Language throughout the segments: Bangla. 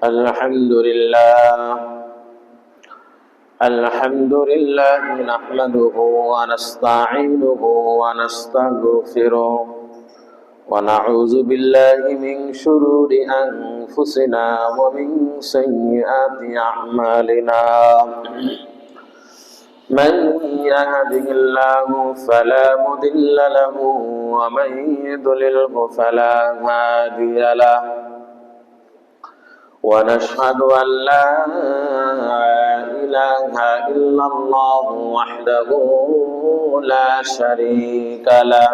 الحمد لله نحمده ونستعينه ونستغفره ونعوذ بالله من شرور أنفسنا ومن سيئات أعمالنا من يهده الله فلا مضل له ومن يضلله فلا هادي له ونشهد أن لا إله إلا الله وحده لا شريك له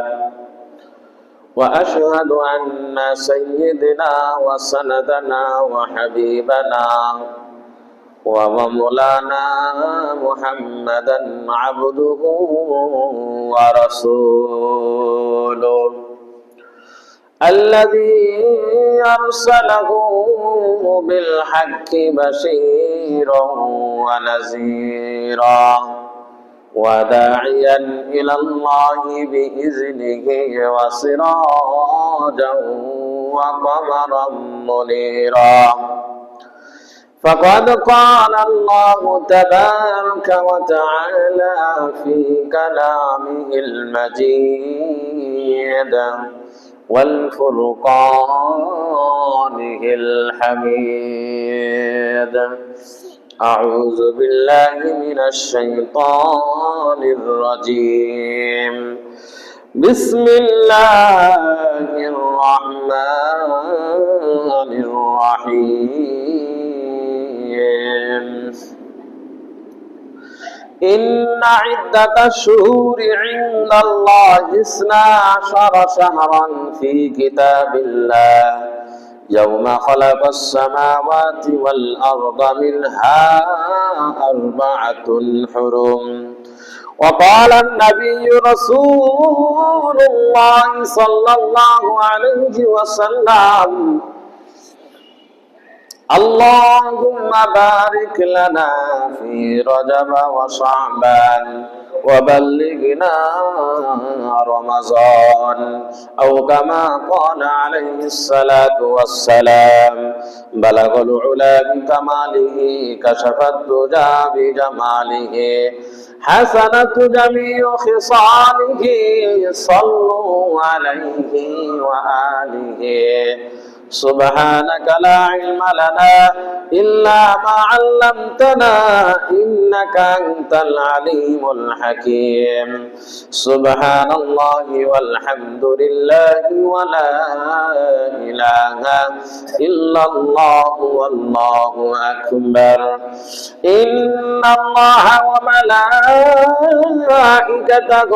وأشهد أن سيدنا وسندنا وحبيبنا ومولانا محمدا عبده ورسوله الذي أرسله بالحق بشيرا ونذيرا وداعيا إلى الله بإذنه وسراجا وقمرا منيرا فقد قال الله تبارك وتعالى في كلامه المجيد والفرقانه الحميد أعوذ بالله من الشيطان الرجيم بسم الله الرحمن الرحيم إن عدة الشهور عند الله 12 شهرا في كتاب الله يوم خلق السماوات والأرض منها 4 حرم وقال النبي رسول الله صلى الله عليه وسلم اللهم بارك لنا في رجب وشعبان وبلغنا رمضان أو كما قال عليه الصلاة والسلام بلغ العلا بكماله كشف الدجى بجماله حسنة جميع خصاله صلوا عليه وآله سبحانك لا علم لنا إلا ما علمتنا إنك أنت العليم الحكيم سبحان الله والحمد لله ولا إله إلا الله والله أكبر إن الله وملائكته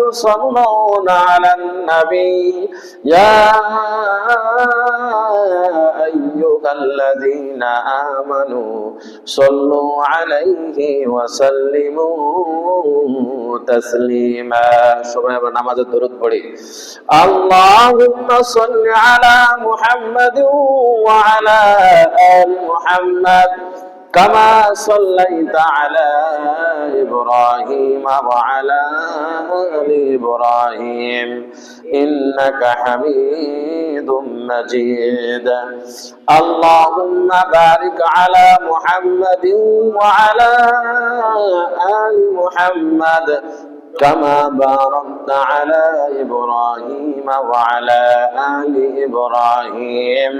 يصلون على النبي يا أيها الذين آمنوا صلوا عليه وسلموا تسليما সবাই আমরা নামাজের দরুদ পড়ি اللهم صل على محمد وعلى آل محمد كما صليت على إبراهيم وعلى آل إبراهيم إنك حميد مجيد اللهم بارك على محمد وعلى آل محمد كما باركت على إبراهيم وعلى آل إبراهيم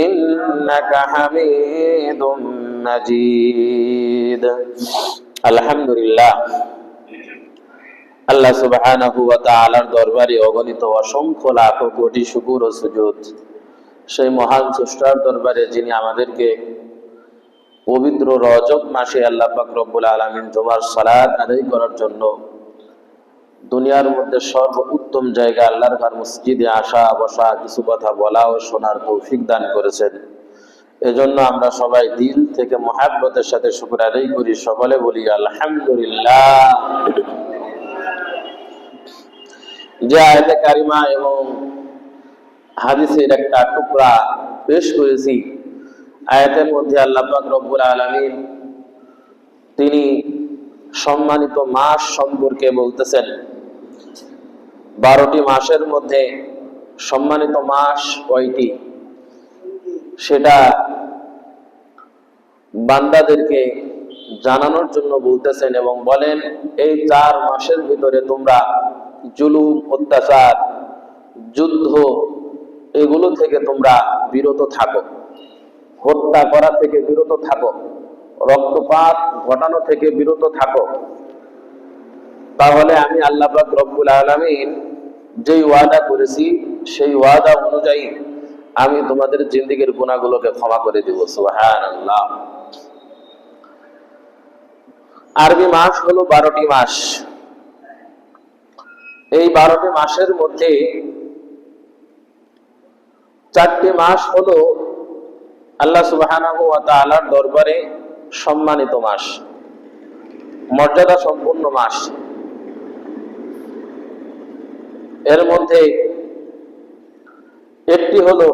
إنك حميد مجيد الحمد لله আল্লাহ সুবহানাহু ওয়া তাআলার দরবারে অগণিত অসংখ্য লাখ কোটি শুকর ও সুজুদ সেই মহান স্রষ্টার দরবারে যিনি আমাদেরকে পবিত্র রজব মাসে আল্লাহ পাক রব্বুল আলামিন জুমার সালাত আদায় করার জন্য দুনিয়ার মধ্যে সর্বোত্তম জায়গা আল্লাহর ঘর মসজিদে আসা বসা কিছু কথা বলা ও শোনার তৌফিক দান করেছেন এজন্য আমরা সবাই দিল থেকে মুহাব্বতের সাথে শুকর আদায় করি সকলে বলি আলহামদুলিল্লাহ যে আয়াতে কারিমা এবং হাদিসের একটা টুকরা পেশ করেছি আয়াতের মধ্যে আল্লাহ পাক রব্বুল আলামিন তিনি সম্মানিত মাস সম্পর্কে বলতেছেন 12টি মাসের মধ্যে সম্মানিত মাস কয়টি সেটা বান্দাদেরকে জানানোর জন্য বলতেছেন এবং বলেন, এই 4 মাসের ভিতরে তোমরা জুলুম, অত্যাচার, যুদ্ধ এগুলো থেকে তোমরা বিরত থাকো, হত্যা করা থেকে বিরত থাকো, রক্তপাত ঘটানো থেকে বিরত থাকো। তাহলে আমি আল্লাহ পাক রব্বুল আলামিন যেই ওয়াদা করেছি সেই ওয়াদা অনুযায়ী আমি তোমাদের জিন্দেগীর গুনাহগুলোকে ক্ষমা করে দেব। সুবহানাল্লাহ। আরবি মাস হলো 12টি মাস। এই 12টি মাসের মধ্যে 4টি মাস হলো আল্লাহ সুবহানাহু ওয়া তাআলার দরবারে সম্মানিত মাস, মর্যাদা সম্পন্ন মাস। এর মধ্যে একটি হলো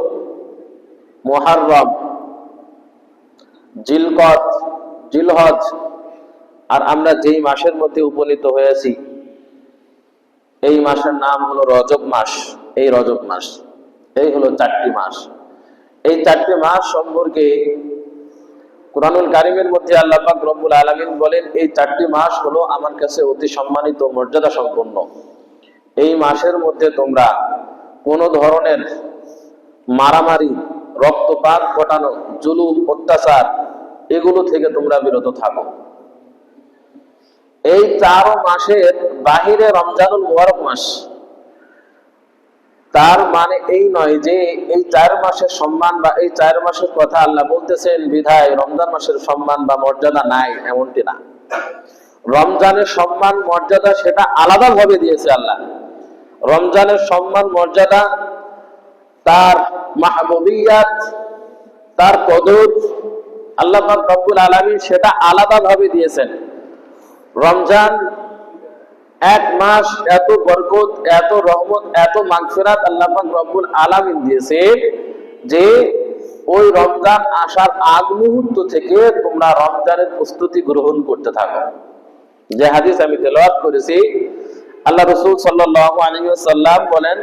মুহররম, জিলকদ, জিলহজ, আর আমরা যেই মাসের মধ্যে উপনীত হয়েছি এই মাসের নাম হলো রজব মাস। এই রজব মাস, এই হলো 4টি মাস। এই 4টি মাস সম্পর্কে কুরআনুল কারীমের মধ্যে আল্লাহ পাক রব্বুল আলামিন বলেন, এই 4টি মাস হলো আমার কাছে অতি সম্মানিত, মর্যাদা সম্পন্ন। এই মাসের মধ্যে তোমরা কোনো ধরনের মারামারি, রক্তপাত ঘটানো, জুলুম, অত্যাচার এগুলো থেকে তোমরা বিরত থাকো। এই 4 মাসের বাহিরে রমজানুল মুবারক মাস। তার মানে এই নয় যে এই 4 মাসের সম্মান বা এই 4 মাসের কথা আল্লাহ বলতেছেন বিধায় রমজান মাসের সম্মান বা মর্যাদা নাই, এমনটি না। রমজানের সম্মান মর্যাদা সেটা আলাদাভাবে দিয়েছে আল্লাহ। রমজানের সম্মান মর্যাদা, তার মাহবুবিয়াত, তার কদর আল্লাহ পাক রব্বুল আলামিন সেটা আলাদাভাবে দিয়েছেন। রমজান 1 মাস এত বরকত, এত রহমত, এত মাগফিরাত আল্লাহ পাক রব্বুল আলামিন দিয়েছে যে ওই রমজান আসার আগ মুহূর্ত থেকে তোমরা রমজানের প্রস্তুতি গ্রহণ করতে থাকো। যে হাদিস আমি তেলাওয়াত করেছি, আল্লাহ রাসূল সাল্লাল্লাহু আলাইহি ওয়াসাল্লাম বলেন,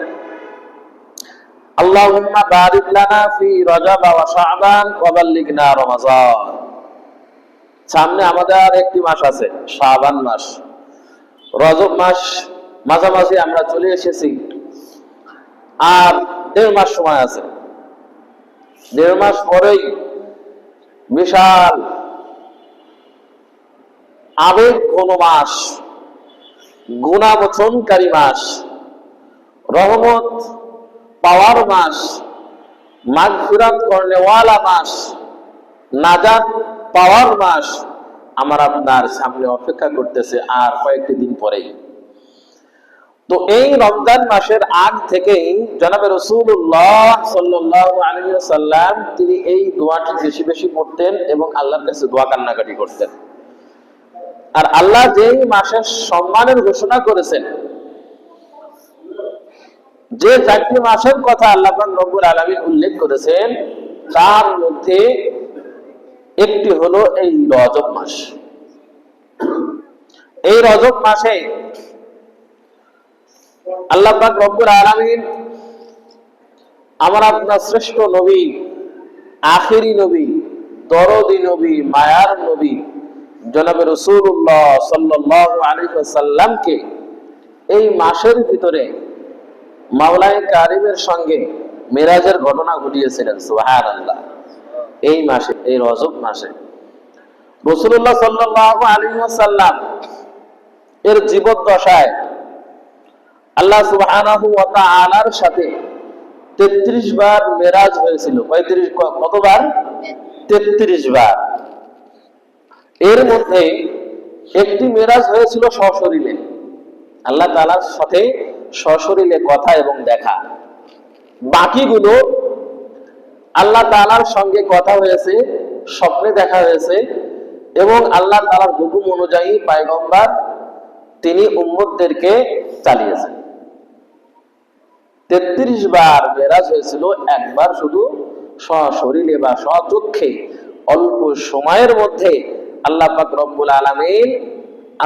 আল্লাহুম্মা বারিক লানা ফি রজব ওয়া শাবান ওয়া বাল্লিগনা রমাজান। সামনে আমাদের একটি মাস আছে, শাবান মাস। রজব মাস মাঝামাঝি আমরা চলে এসেছি, আর 1.5 মাস সময় আছে। 1.5 মাস পরেই বিশাল আবেগ ঘন মাস, গুনাহমোচনকারী মাস, রহমত পাওয়ার মাস, মাগফিরাত করনেওয়ালা মাস, নাজাত পাওয়ার মাস আমার আপনার সামনে অপেক্ষা করতেছে আর কয়েকটি দিন পরেই। তো এই রমজান মাসের আগ থেকেই জনাবে রাসূলুল্লাহ সাল্লাল্লাহু আলাইহি ওয়াসাল্লাম তিনি এই দোয়াটি বেশি বেশি পড়তেন এবং আল্লাহর কাছে দোয়া কান্নাকাটি করতেন। আর আল্লাহ যেই মাসের সম্মানের ঘোষণা করেছেন, যে 4টি মাসের কথা আল্লাহ পাক রব্বুল আলামিন উল্লেখ করেছেন, তার মধ্যে একটি হলো এই রজব মাস। এই রজব মাসে আল্লাহ পাক রব্বুল আলামিন আমার আপনার শ্রেষ্ঠ নবী, আখেরি নবী, দরদি নবী, মায়ার নবী জনাবে রাসূলুল্লাহ সাল্লাল্লাহু আলাইহি ওয়াসাল্লামকে এই মাসের ভিতরে মাওলায়ে কারিমের সঙ্গে মেরাজের ঘটনা ঘটিয়েছিলেন। সুবহানাল্লাহ। এই মাসে, এই রজব মাসে রাসূলুল্লাহ সাল্লাল্লাহু আলাইহি ওয়াসাল্লাম এর জীবদ্দশায় আল্লাহ সুবহানাহু ওয়া তাআলার সাথে 33 বার মেরাজ হয়েছিল। কতবার? 33 বার। এর মধ্যে একটি মেরাজ হয়েছিল সশরীরে, আল্লাহ তাআলার সাথে সশরীরে কথা এবং দেখা। বাকিগুলো আল্লাহ তাআলার সঙ্গে কথা হয়েছে, স্বপ্নে দেখা হয়েছে এবং আল্লাহ তাআলার হুকুম অনুযায়ী পয়গম্বর তিনি উম্মতদেরকে চালিয়েছেন। 33 বার মেরাজ হয়েছিল, একবার শুধু সশরীরে বা স্বচক্ষে অল্প সময়ের মধ্যে আল্লাহ পাক রব্বুল আলামিন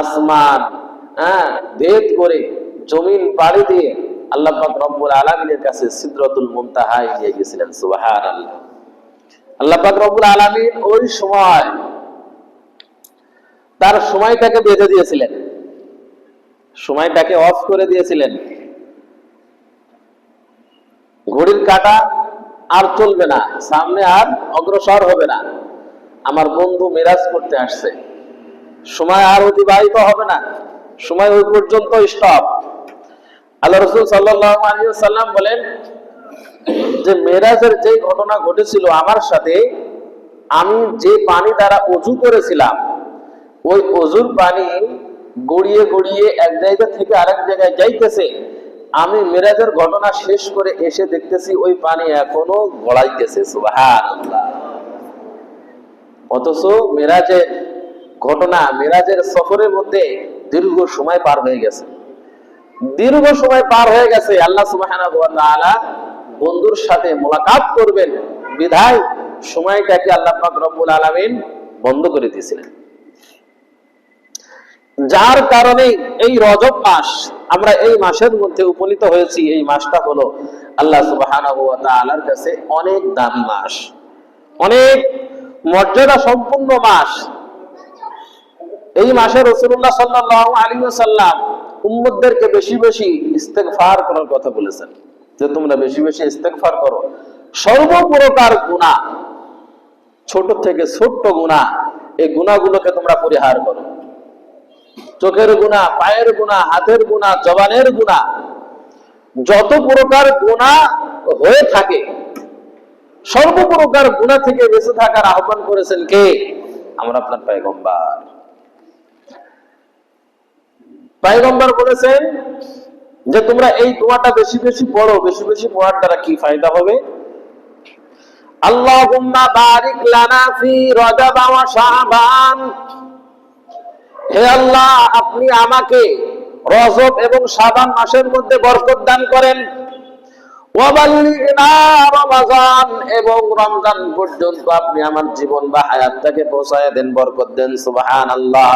আসমান ভেদ করে জমিন পাড়ি দিয়ে আল্লাহ পাক রব্বুল আলামিনের কাছে সিদরাতুল মুনতাহায় নিয়ে গেছিলেন। সুবহানাল্লাহ। আল্লাহ পাক রব্বুল আলামিন ওই সময় তার সময়টাকে বেঁধে দিয়েছিলেন, সময়টাকে অফ করে দিয়েছিলেন। ঘড়ির কাঁটা আর চলবে না, সামনে আর অগ্রসর হবে না। আমার বন্ধু মেরাজ করতে আসছে, সময় আর অতিবাহিত হবে না, সময় ওই পর্যন্ত স্টপ। আল্লাহ রাসূল সাল্লাল্লাহু আলাইহি ওয়াসাল্লাম বলেন যে মেরাজের যে ঘটনা ঘটেছিল আমার সাথে, আমি যে পানি দ্বারা ওযু করেছিলাম ওই ওযুর পানি গড়িয়ে গড়িয়ে এক জায়গা থেকে আরেক জায়গায় যাইতেছে। আমি মেরাজের ঘটনা শেষ করে এসে দেখতেছি ওই পানি এখনো গড়াইতেছে। সুবহানাল্লাহ। অথচ মেরাজের ঘটনা, মেরাজের সফরের মধ্যে দীর্ঘ সময় পার হয়ে গেছে, দীর্ঘ সময় পার হয়ে গেছে। আল্লাহ সুবহানাহু ওয়া তাআলা বন্ধুর সাথে মোলাকাত করবেন বিধায় সময়টাকে আল্লাহ পাক রব্বুল আলামিন বন্ধ করে দিয়েছিলেন। যার কারণে এই রজব মাস, আমরা এই মাসের মধ্যে উপনীত হয়েছি। এই মাসটা হলো আল্লাহ সুবহানাহু ওয়া তাআলার কাছে অনেক দামি মাস, অনেক মর্যাদা সম্পন্ন মাস। এই মাসে রাসূলুল্লাহ সাল্লাল্লাহু আলাইহি ওয়াসাল্লাম উম্মতদেরকে বেশি বেশি ইস্তেগফার করার কথা বলেছেন, যে তোমরা বেশি বেশি ইস্তেগফার করো। সর্বপ্রকার গুনাহ, ছোট থেকে ছোট গুনাহ, এই গুনাহগুলোকে তোমরা পরিহার করো। চোখের গুনাহ, পায়ের গুনাহ, হাতের গুনাহ, জবানের গুনাহ, যত প্রকার গুনাহ হয়ে থাকে সর্বপ্রকার গুনাহ থেকে বেঁচে থাকার আহ্বান করেছেন কে? আমরা আপনার পয়গম্বর। পয়গম্বর বলেছেন যে তোমরা এই দোয়াটা বেশি বেশি পড়ো। বেশি বেশি পড়ার দ্বারা কি ফায়দা হবে? আল্লাহুম্মা বারিক লানা ফি রজব ওয়া শাবান। হে আল্লাহ, আপনি আমাকে রজব এবং শাবান মাসের মধ্যে বরকত দান করেন। ওয়া বাল্লিগনা রমাজান, এবং রমজান পর্যন্ত আপনি আমার জীবন বা হায়াতটাকে পৌঁছায় দেন, বরকত দেন। সুবহানাল্লাহ।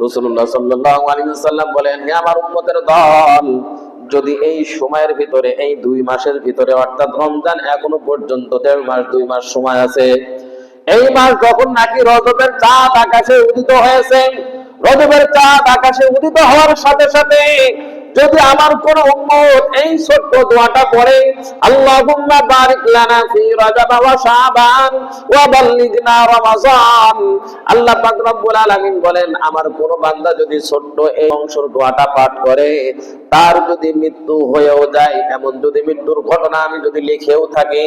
রাসূলুল্লাহ সাল্লাল্লাহু আলাইহি ওয়াসাল্লাম বলেন, হে আমার উম্মতের দল, যদি এই সময়ের ভিতরে, এই 2 মাসের ভিতরে, অর্থাৎ রমজান এখনো পর্যন্ত 1.5 মাস 2 মাস সময় আছে, এই মাস যখন নাকি রজবের চাঁদ আকাশে উদিত হয়েছে, রজবের চাঁদ আকাশে উদিত হওয়ার সাথে সাথে যদি আমার কোন উম্মত এই ছোট্ট দোয়াটা পড়ে, আল্লাহুম্মা বারিক লানা ফি রজব ওয়া শাবান ওয়া বাল্লিগনা রমাজান, আল্লাহ পাক রব্বুল আলামিন বলেন, আমার কোন বান্দা যদি ছোট্ট এই অংশের দোয়াটা পাঠ করে, তার যদি মৃত্যু হয়েও যায়, এমন যদি মৃত্যুর ঘটনা আমি যদি লিখেও থাকি,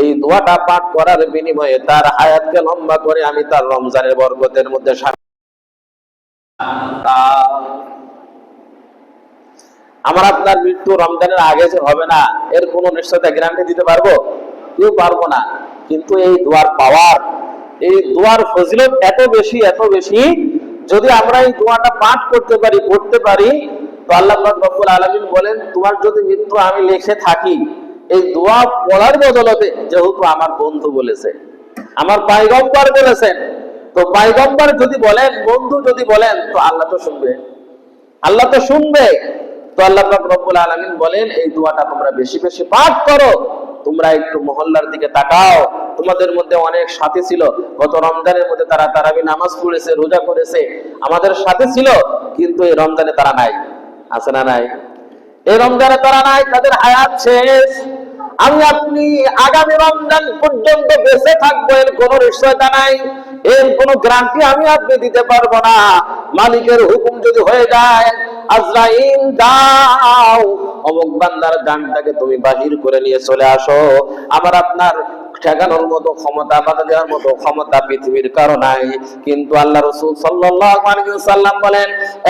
এই দোয়াটা পাঠ করার বিনিময়ে তার হায়াতকে লম্বা করে আমি তার রমজানের বরকতের মধ্যে আমার আপনার মৃত্যু রমজানের আগে যে হবে না, এর কোনো নিশ্চয়তা গ্যারান্টি দিতে পারবো? কেউ পারবো না। কিন্তু এই দোয়ার পাওয়ার, এই দোয়ার ফজিলত এত বেশি, এত বেশি, যদি আমরা এই দোয়াটা পাঠ করতে পারি, পড়তে পারি, তো আল্লাহ পাক রব্বুল আলামিন বলেন, তোমার যদি মৃত্যু আমি লিখে থাকি, এই দোয়া পড়ার বদলতে, যেহেতু আমার বন্ধু বলেছে, আমার পয়গম্বর বলেছেন, তো পয়গম্বর যদি বলেন, বন্ধু যদি বলেন, তো আল্লাহ তো শুনবে, আল্লাহ তো শুনবে। তো আল্লাহ পাক রব্বুল আলামিন বলেন, এই দোয়াটা তোমরা বেশি বেশি পাঠ করো। তোমরা একটু মহল্লার দিকে তাকাও, তোমাদের মধ্যে অনেক সাথী ছিল গত রমজানের মধ্যে, তারা তারাবি নামাজ পড়েছে, রোজা করেছে, আমাদের সাথে ছিল, কিন্তু এই রমজানে তারা নাই। আছে না নাই? এই রমজানে তারা নাই, তাদের হায়াত শেষ। আমি আপনি আগামী রমজান পর্যন্ত বেঁচে থাকবো, এর কোনো নিশ্চয়তা নাই, এর কোনো গ্যারান্টি আমি আপনি দিতে পারবো না। মালিকের হুকুম যদি হয়ে যায়, আজরাইল যাও, অমুক বান্দার জানটাকে তুমি বাহির করে নিয়ে চলে আসো, আমার আপনার ঠেকানোর মতো ক্ষমতা, বাধা দেওয়ার মতো ক্ষমতা পৃথিবীর কারো নাই। কিন্তু আল্লাহ রাসূল সাল্লাল্লাহু আলাইহি ওয়াসাল্লাম বলেন,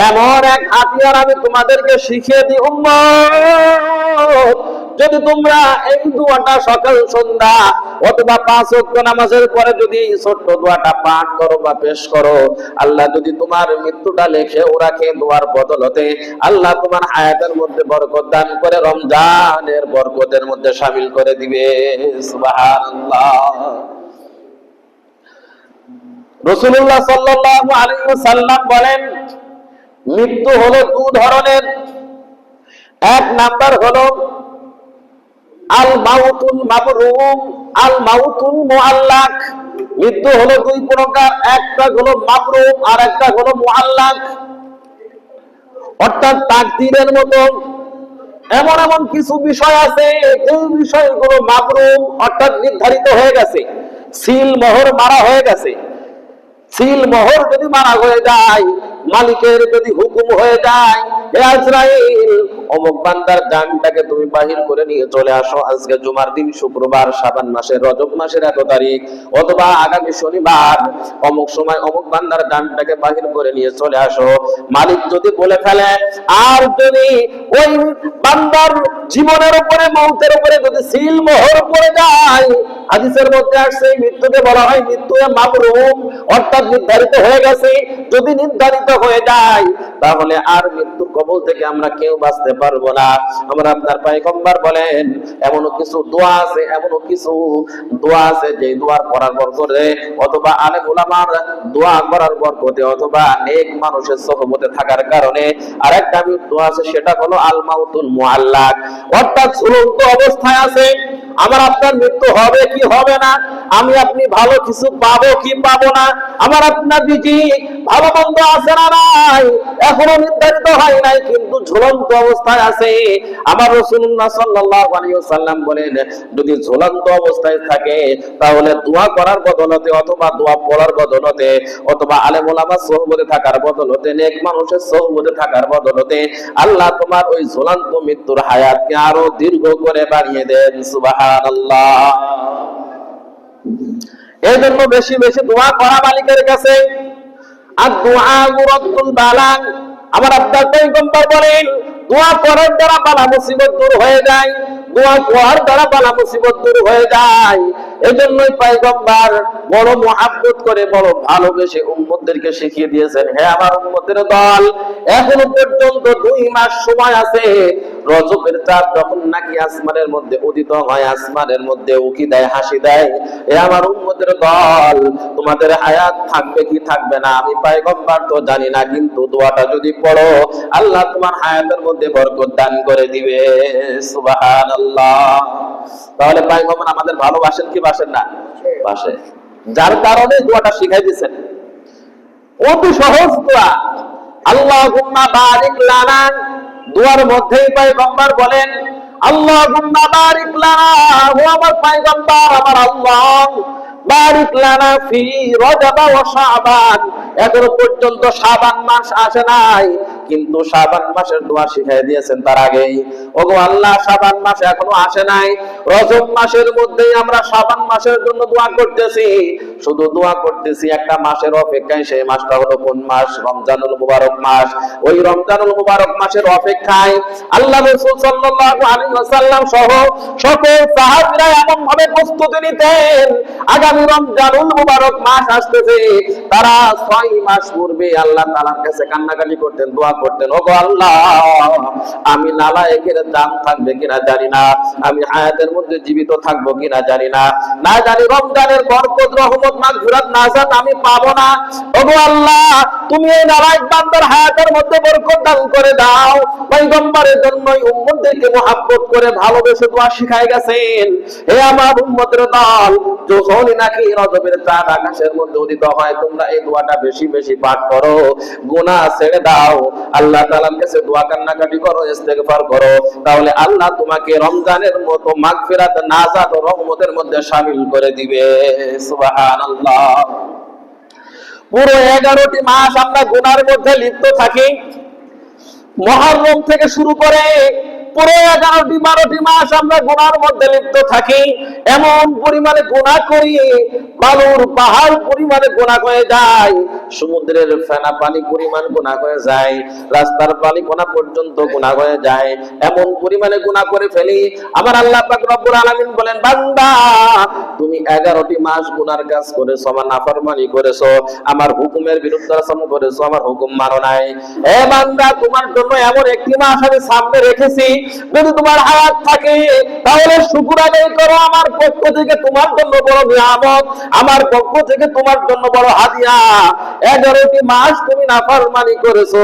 এমন এক হাতিয়ার আমি তোমাদেরকে শিখিয়ে দিই উম্মত, যদি তোমরা এই দোয়াটা সকাল সন্ধ্যা অথবা 5 ওয়াক্ত নামাজের পরে যদি এই ছোট্ট দোয়াটা পাঠ করো বা পেশ করো, আল্লাহ যদি তোমার মৃত্যুটা লেখেও রাখে, দোয়ার বদলতে আল্লাহ তোমার হায়াতের মধ্যে বরকত দান করে রমজানের বরকতের মধ্যে শামিল করে দিবে। সুবহানাল্লাহ। রাসূলুল্লাহ সাল্লাল্লাহু আলাইহি ওয়াসাল্লাম বলেন, মৃত্যু হলো 2 ধরনের। এক নাম্বার হলো আল মাউতুল মাবরুম, আল মাউতুল মুআল্লাক, মৃত্যু হলো দুই প্রকার, একটা হলো মাবরুম আর একটা হলো মুআল্লাক। অর্থাৎ তাকদীরের মতো এমন এমন কিছু বিষয় আছে, এই বিষয়গুলো মাবরুম অর্থাৎ নির্ধারিত হয়ে গেছে, সিল মোহর মারা হয়ে গেছে। সিল মোহর যদি মারা হয়ে যায়, মালিকের যদি হুকুম হয়ে যায়, হে আজরাইল অমুক বান্দার জানটাকে তুমি বাহির করে নিয়ে চলে আসো, আজকে জুমার দিন শুক্রবার শাবান মাসের রজব মাসের 1 তারিখ, অথবা আগামী শনিবার অমুক সময় অমুক বান্দার জানটাকে বাহির করে নিয়ে চলে আসো। মালিক যদি বলে ফেলে, আর যদি ওই বান্দার জীবনের উপরে মৌতের উপরে যদি সিল মোহর পড়ে যায়, হাদিসের মধ্যে আসছে মৃত্যুকে বলা হয় মৃত্যু মাবরুম, অর্থাৎ নির্ধারিত হয়ে গেছে। যদি নির্ধারিত হয়ে যায় তাহলে আর মৃত্যুর কবল থেকে আমরা কেউ বাঁচতে পারবো না। আমরা আপনার পয়গম্বর বলেন এমন কিছু দোয়া আছে, এমন কিছু দোয়া আছে যে দোয়ার করার বরকতে, অথবা আলেম উলামার দোয়া করার বরকতে, অথবা নেক মানুষের সোহবতে থাকার কারণে আরেকটা দোয়া আছে, সেটা হলো আল মাউতুল মুআল্লাক, অর্থাৎ ঝুলন্ত অবস্থায় আছে। আমার আপনার মৃত্যু হবে কি হবে না, আমি আপনি ভালো কিছু পাবো কি পাবো না, আমার আপনার দিদি ভালো মন্দ আছে না নাই, এখনো নির্ধারিত হয় নাই, কিন্তু ঝুলন্ত অবস্থায় আছে। আমার রাসূলুল্লাহ সাল্লাল্লাহু আলাইহি ওয়াসাল্লাম বলেন, যদি ঝুলন্ত অবস্থায় থাকে তাহলে দোয়া করার বদলতে, অথবা দোয়া পড়ার বদলতে, অথবা আলেম ওলামার সোহবতে থাকার বদলতে, নেক মানুষের সোহবতে থাকার বদলতে আল্লাহ তোমার ওই ঝুলন্ত মৃত্যুর হায়াতকে আরো দীর্ঘ করে বাড়িয়ে দেন। সুবহানাল্লাহ। এই জন্য বেশি বেশি দোয়া করা মালিকের কাছে। আর দোয়া মুরাদ্দুল বালান, আমার আপনার পয়গম্বর বলেন দোয়া করার দ্বারা বালা মুসিবত দূর হয়ে যায়, দোয়া করার দ্বারা বালা মুসিবত দূর হয়ে যায়। এজন্যই পয়গম্বর বড় মুহাব্বত করে, বড় ভালোবেসে উম্মতদেরকে শিখিয়ে দিয়েছেন, হে আমার উম্মতের দল, এখনো পর্যন্ত 2 মাস সময় আছে। রজবের চাঁদ যখন নাকি আসমানের মধ্যে উদিত হয়, আসমানের মধ্যে উকি দেয়, হাসি দেয়, হে আমার উম্মতের দল, তোমাদের হায়াত থাকবে কি থাকবে না আমি পয়গম্বর তো জানি না, কিন্তু দোয়াটা যদি পড়ো আল্লাহ তোমার হায়াতের মধ্যে বরকত দান করে দিবে। সুবহানাল্লাহ। তাহলে পয়গম্বর আমাদের ভালোবাসেন কি বাসেন না? বাসে, যার কারণে দোয়াটা শিখাই দিয়েছেন। অতি সহজ দোয়া, আল্লাহুম্মা বারিক লানা, দোয়ার মধ্যেই পয়গম্বর বলেন আল্লাহুম্মা বারিক লানা, ও আমার পয়গম্বর, আমার আল্লাহ, বারিক লানা ফি রজব ওয়া শাবান। এখনো পর্যন্ত শাবান মাস আসে নাই, কিন্তু শাবান মাসের দোয়া শিখাই দিয়েছেন তার আগেই। ওগো আল্লাহ, শাবান মাস এখনো আসে নাই, রজব মাসের মধ্যেই আমরা শাবান মাসের জন্য দোয়া করতেছি। শুধু দোয়া করতেছি একটা মাসের অপেক্ষায়, সেই মাসটা হলো কোন মাস? রমজানুল মুবারক মাস। ওই রমজানুল মুবারক মাসের অপেক্ষায় আল্লাহ রাসূল সাল্লাল্লাহু আলাইহি ওয়াসাল্লাম সহ সকল সাহাবীরা এমন ভাবে প্রস্তুতি নিতেন, আগামী রমজানুল মুবারক মাস আসতেছে, তারা 6 মাস পূর্বে আল্লাহ তাআলার কাছে কান্নাকাটি করতেন, দোয়া করতেন, ওগো আল্লাহ, আমি নালায়েকের জান থাকবে কিনা জানি না, আমি হায়াতের মধ্যে জীবিত থাকবো কিনা জানি না, না জানি রমজানের বরকত, রহমত, মাগফিরাত, নাজাত আমি পাবো না। ওগো আল্লাহ, তুমি এই নালায়েক বান্দার হায়াতের মধ্যে বরকত দান করে দাও। পয়গম্বরের জন্যই উম্মতদেরকে মুহাব্বত করে ভালোবেসে দোয়া শিখায় গেছেন। হে আমার উম্মতের দল, যখনই নাকি রজবের চাঁদ আকাশের মধ্যে উদিত হয়, তোমরা এই দোয়াটা বেশি বেশি পাঠ করো, গুনাহ ছেড়ে দাও, আল্লাহ তাআলার কাছে দোয়া কান্নাকাটি করো, ইস্তেগফার করো, তাহলে আল্লাহ তোমাকে রমজানের মতো মাগফিরাত, নাজাত ও রহমতের মধ্যে শামিল করে দিবে। সুবহানাল্লাহ। পুরো 11টি মাস আমরা গুনার মধ্যে লিপ্ত থাকি, মুহররম থেকে শুরু করে পুরো 11টি 12টি মাস আমরা গুনার মধ্যে লিপ্ত থাকি। এমন পরিমাণে গুনাহ করি, বালুর পাহাড় পরিমাণে গুনাহ হয়ে যায়, সমুদ্রের ফেনা পানি পরিমাণ গুনাহ হয়ে যায়, রাস্তার বালি কোনা পর্যন্ত গুনাহ হয়ে যায়, এমন পরিমাণে গুনাহ করে ফেলি। আমার আল্লাহ পাক রব্বুল আলামিন বলেন, বান্দা তুমি 11টি মাস গুনার কাজ করেছো, আমার নাফরমানি করেছো, আমার হুকুমের বিরুদ্ধাচরণ করেছো, আমার হুকুম মানো নাই। হে বান্দা, তোমার জন্য এমন একটি মাস আমি সামনে রেখেছি, যদি তোমার হায়াত থাকে তাহলে শুকর আদায় করো, আমার পক্ষ থেকে তোমার জন্য বড় নিয়ামত, আমার পক্ষ থেকে তোমার জন্য বড় হাদিয়া। 11টি মাস তুমি নাফরমানি করেছো,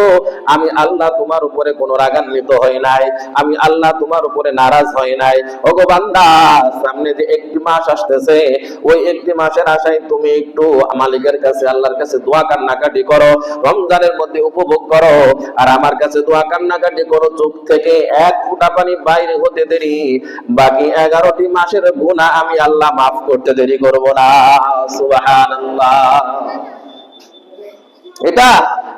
আমি আল্লাহ তোমার উপরে কোনো রাগান্বিত হই নাই, আমি আল্লাহ তোমার উপরে নারাজ হই নাই। ওগো বান্দা, সামনে যে একটি মাস আসতেছে, ওই একটি মাসের আশায় তুমি একটু মালিকের কাছে, আল্লাহর কাছে দোয়া কান্নাকাটি করো, রমজানের মধ্যে উপভোগ করো। আর আমার কাছে দোয়া কান্নাকাটি করো, চোখ থেকে এক ফোঁটা পানি বাইরে হতে দেরি, বাকি 11টি মাসের গুনাহ আমি আল্লাহ মাফ করতে দেরি করব না। সুবহানাল্লাহ। এটা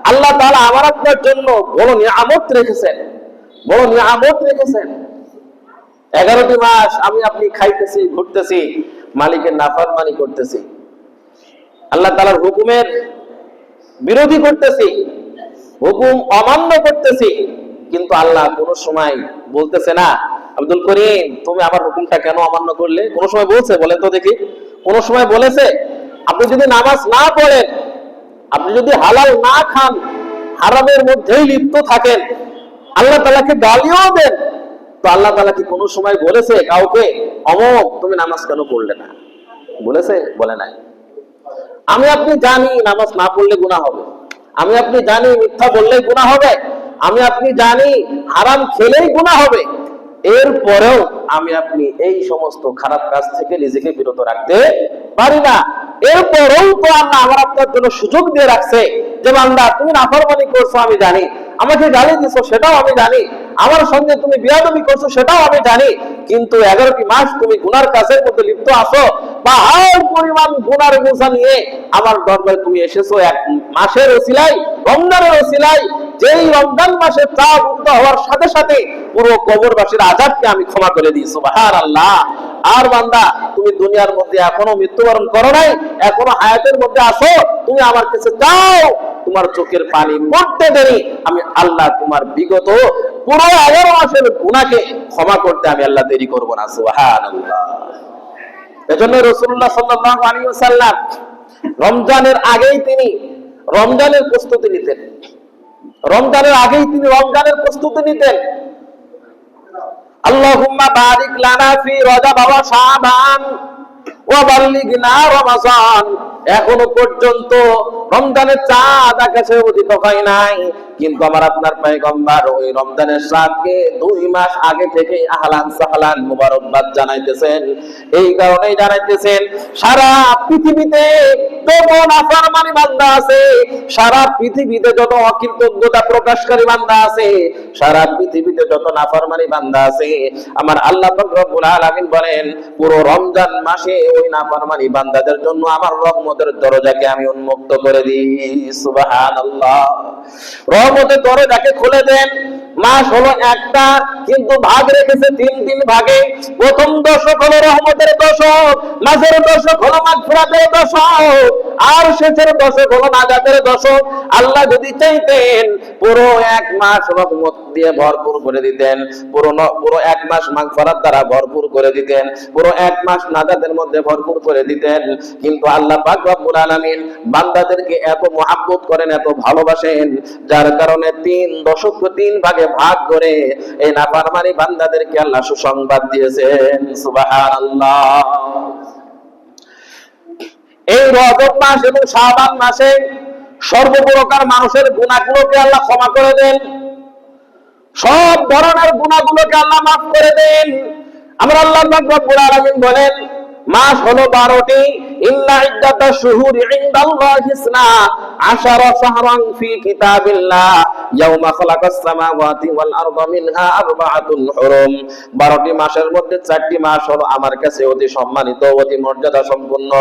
আল্লাহ তাআলা আমার আপনার জন্য বড় নিয়ামত রেখেছেন, বড় নিয়ামত রেখেছেন। 11টি মাস আমি আপনি খাইতেছি, ঘুরতেছি, মালিকের নাফরমানি করতেছি, আল্লাহ তাআলার হুকুমের বিরোধী করতেছি, হুকুম অমান্য করতেছি, কিন্তু আল্লাহ কোন সময় বলতেছে না, আব্দুল করিম তুমি আমার হুকুমটা কেন অমান্য করলে? কোন সময় বলছে? বলেন তো দেখি, কোন সময় বলেছে? আপনি যদি নামাজ না পড়েন, আপনি যদি হালাল না খান, হারামের মধ্যেই লিপ্ত থাকেন, আল্লাহ তাআলাকে গালিও দেন, তো আল্লাহ তাআলা কি কোনো সময় বলেছে কাউকে অমুক তুমি নামাজ কেন পড়লে না? বলেছে? বলে নাই। আমি আপনি জানি নামাজ না পড়লে গুনাহ হবে, আমি আপনি জানি মিথ্যা বললেই গুনাহ হবে, আমি আপনি জানি হারাম খেলেই গুনাহ হবে, এরপরেও আমি আপনি এই সমস্ত খারাপ কাজ থেকে নিজেকে বিরত রাখতে পারি না। এরপরেও তো আল্লাহ আমার আপনার জন্য সুযোগ দিয়ে রাখছে যে বান্দা তুমি নাফরমানি করছো আমি জানি, আমাকে গালি দিছো সেটাও আমি জানি, আমার সঙ্গে তুমি বিয়াদবি করছো সেটাও আমি জানি, কিন্তু 11টি মাস তুমি গুনার কাজের মধ্যে লিপ্ত আছো, পাহাড় পরিমাণ গুনার বোঝা নিয়ে আমার দরবারে তুমি এসেছো এক মাসের ওসিলায়, রমজানের ওসিলায়, যেই রমজান মাসে চাঁদ উদয় হওয়ার সাথে সাথে পুরো কবরবাসীর আযাবকে আমি ক্ষমা করে দিই। সুবহানাল্লাহ। আর বান্দা, তুমি দুনিয়ার মধ্যে এখনো মৃত্যুবরণ করো নাই, এখনো হায়াতের মধ্যে আছো, তুমি আমার কাছে চাও, তোমার চোখের পানি পড়তে দেরি, আমি আল্লাহ তোমার বিগত পুরো 11 মাসের গুনাহকে ক্ষমা করতে আমি আল্লাহ দেরি করব না। সুবহানাল্লাহ। এজন্য রাসূলুল্লাহ সাল্লাল্লাহু আলাইহি ওয়াসাল্লাম রমজানের আগেই তিনি রমজানের প্রস্তুতি নিতেন, রমজানের আগেই তিনি রমজানের প্রস্তুতি নিতেন। আল্লাহুম্মা বারিক লানা ফি রজব ওয়া শাবান ওয়া বাল্লিগনা রমাজান। এখনো পর্যন্ত রমজানের চাঁদ আকাশে উদিত হয় নাই, কিন্তু আমার আপনার পয়গম্বর ওই রমজানের চাঁদকে 2 মাস আগে থেকে আহলান সাহলান মুবারকবাদ জানাইতেছেন। এই কারণেই জানাইতেছেন, সারা পৃথিবীতে যত নাফরমানি বান্দা আছে, সারা পৃথিবীতে যত অকৃতজ্ঞতা প্রকাশকারী বান্দা আছে, সারা পৃথিবীতে যত নাফরমানি বান্দা আছে, আমার আল্লাহ পাক রব্বুল আলামিন বলেন পুরো রমজান মাসে ওই নাফরমানি বান্দাদের জন্য আমার রহমতের দরজাকে আমি উন্মুক্ত করে দিই। সুবহানাল্লাহ। রহমতের দরজাকে খুলে দেন। মাস হলো একটা, কিন্তু ভাগ রেখেছে 3 ভাগে। প্রথম দশক হলো রহমতের দশক, মাঝের দশক হলো মাগফিরাতের দশক, আর শেষের দশক হলো নাজাতের দশক। আল্লাহ যদি চাইতেন পুরো 1 মাস রহমত দিয়ে ভরপুর করে দিতেন, পুরো 1 মাস মাগফিরাত দ্বারা ভরপুর করে দিতেন, পুরো 1 মাস নাজাতের মধ্যে ভরপুর করে দিতেন, কিন্তু আল্লাহ পাক রব্বুল আলামিন বান্দাদেরকে এত মহব্বত করেন, এত ভালোবাসেন, যার কারণে 3 দশককে 3 ভাগে ভাগ করে এই নাফরমানি বান্দাদেরকে আল্লাহ সুসংবাদ দিয়েছেন। সুবহানাল্লাহ। এই রজব মাস এবং শাবান মাসে সর্বপ্রকার মানুষের গুনাহগুলোকে আল্লাহ ক্ষমা করে দেন, সব ধরনের গুনাহগুলোকে আল্লাহ মাফ করে দেন। আমরা আল্লাহ পাক রব্বুল আলামিন বলেন মাস হলো 12টি। ইন্না ইদ্দাতাশ শুহুরি ইনদাল্লাহি ইসনা আশারা শাহরান ফি কিতাবিল্লাহ ইয়াওমা খালাকাস সামাওয়াতি ওয়াল আরদা মিনহা আরবাআতুন হুরুম। 12টি মাসের মধ্যে 4টি মাস হলো আমার কাছে অতি সম্মানিত, অতি মর্যাদা সম্পন্ন।